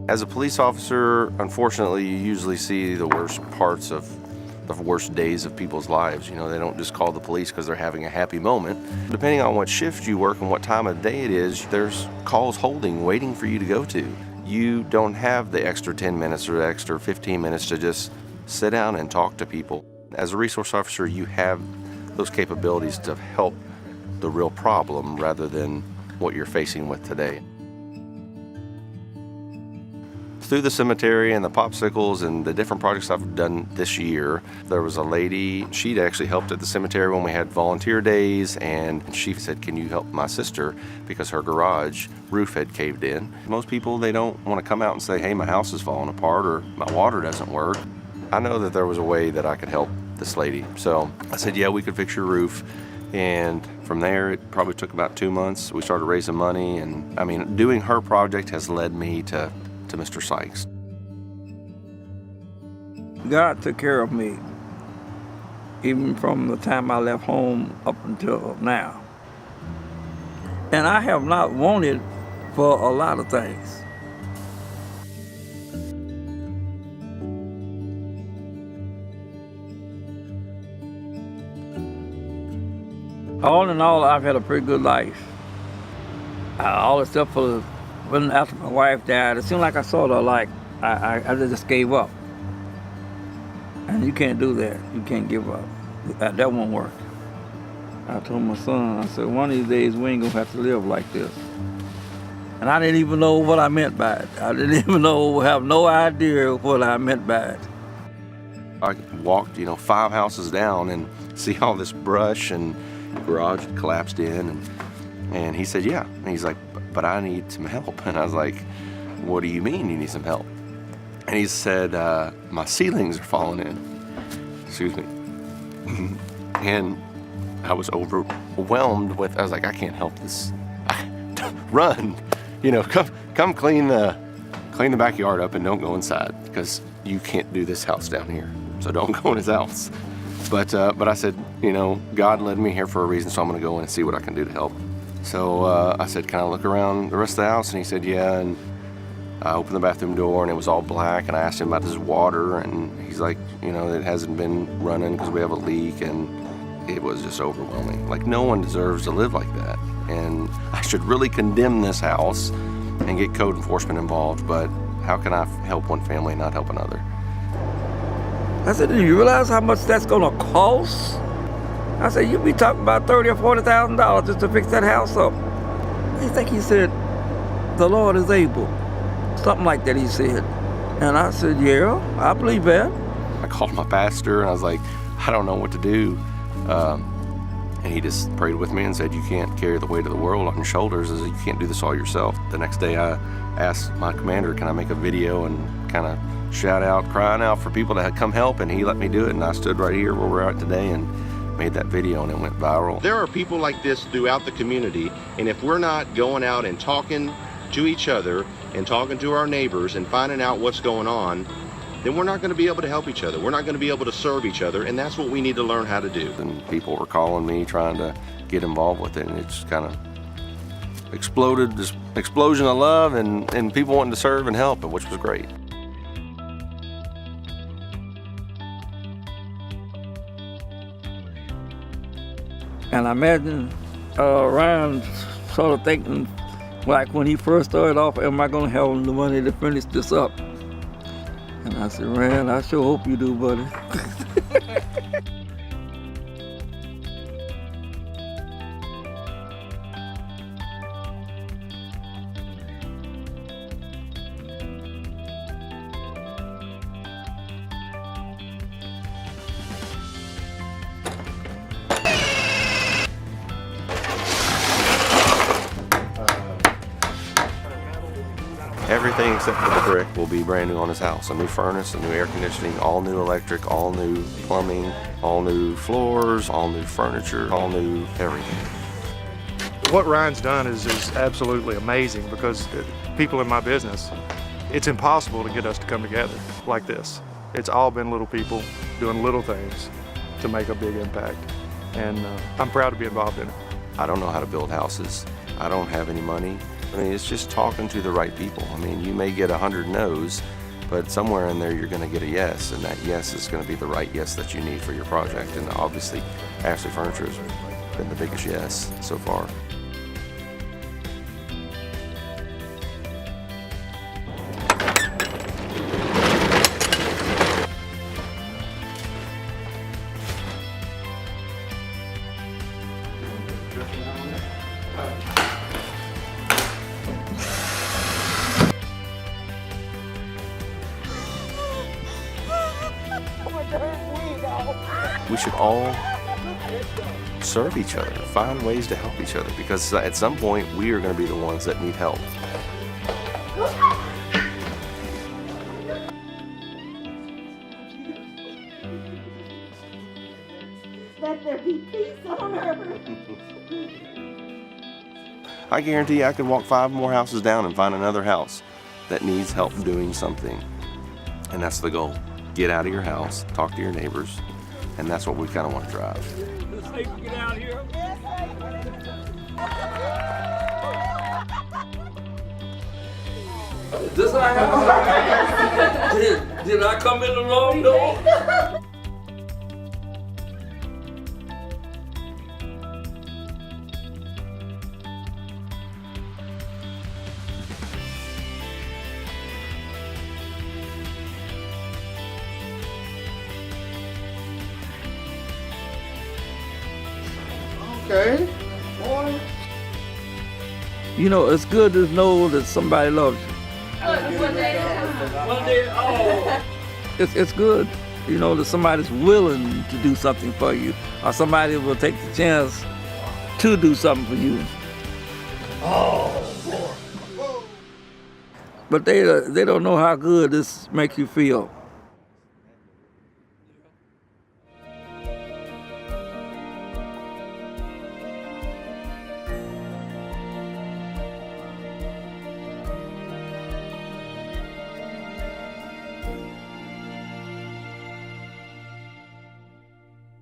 As a police officer, unfortunately, you usually see the worst parts of the worst days of people's lives. You know, they don't just call the police because they're having a happy moment. Depending on what shift you work and what time of day it is, there's calls holding, waiting for you to go to. You don't have the extra 10 minutes or the extra 15 minutes to just sit down and talk to people. As a resource officer, you have those capabilities to help the real problem rather than what you're facing with today. Through the cemetery and the popsicles and the different projects I've done this year, there was a lady, she'd actually helped at the cemetery when we had volunteer days, and she said, can you help my sister because her garage roof had caved in. Most people, they don't want to come out and say, hey, my house is falling apart or my water doesn't work. I know that there was a way that I could help this lady. So I said, yeah, we could fix your roof. And from there, it probably took about 2 months. We started raising money, and I mean, doing her project has led me to Mr. Sykes. God took care of me, even from the time I left home up until now. And I have not wanted for a lot of things. All in all, I've had a pretty good life. All except for when after my wife died, it seemed like I sort of like, I just gave up. And you can't do that. You can't give up. That won't work. I told my son, I said, one of these days we ain't gonna have to live like this. And I didn't even know what I meant by it. I didn't even have no idea what I meant by it. I walked, 5 houses down and see all this brush, and the garage had collapsed in, and he said, yeah. And he's like, but I need some help. And I was like, what do you mean you need some help? And he said, my ceilings are falling in. Excuse me. And I was overwhelmed with, I was like, I can't help this. Run, come clean the backyard up and don't go inside, because you can't do this house down here. So don't go in his house. But I said, God led me here for a reason, so I'm gonna go in and see what I can do to help. So I said, can I look around the rest of the house? And he said, yeah. And I opened the bathroom door and it was all black, and I asked him about his water, and he's like, it hasn't been running because we have a leak, and it was just overwhelming. Like, no one deserves to live like that. And I should really condemn this house and get code enforcement involved, but how can I help one family and not help another? I said, do you realize how much that's gonna cost? I said, you be talking about $30,000 or $40,000 just to fix that house up. I think he said, the Lord is able. Something like that he said. And I said, yeah, I believe that. I called my pastor and I was like, I don't know what to do. And he just prayed with me and said, you can't carry the weight of the world on your shoulders. You can't do this all yourself. The next day I asked my commander, can I make a video and kind of shout out, crying out for people to come help, and he let me do it, and I stood right here where we're at today and made that video, and it went viral. There are people like this throughout the community, and if we're not going out and talking to each other and talking to our neighbors and finding out what's going on, then we're not going to be able to help each other. We're not going to be able to serve each other, and that's what we need to learn how to do. And people were calling me trying to get involved with it, and it just kind of exploded, this explosion of love and people wanting to serve and help, which was great. And I imagine Ryan sort of thinking, like when he first started off, am I gonna have the money to finish this up? And I said, Ryan, I sure hope you do, buddy. Everything except for the brick will be brand new on his house. A new furnace, a new air conditioning, all new electric, all new plumbing, all new floors, all new furniture, all new everything. What Ryan's done is absolutely amazing, because people in my business, it's impossible to get us to come together like this. It's all been little people doing little things to make a big impact, and I'm proud to be involved in it. I don't know how to build houses. I don't have any money. I mean, it's just talking to the right people. I mean, you may get 100 no's, but somewhere in there you're going to get a yes, and that yes is going to be the right yes that you need for your project. And obviously, Ashley Furniture has been the biggest yes so far. We should all serve each other, find ways to help each other, because at some point we are going to be the ones that need help. Let there be peace on earth. I guarantee I could walk 5 more houses down and find another house that needs help doing something. And that's the goal. Get out of your house, talk to your neighbors, and that's what we kind of want to drive. It's safe to get out here. This I have. Did I come in the wrong door? Okay. You know, it's good to know that somebody loves you. One day, oh. It's good, you know, that somebody's willing to do something for you, or somebody will take the chance to do something for you. But they don't know how good this makes you feel.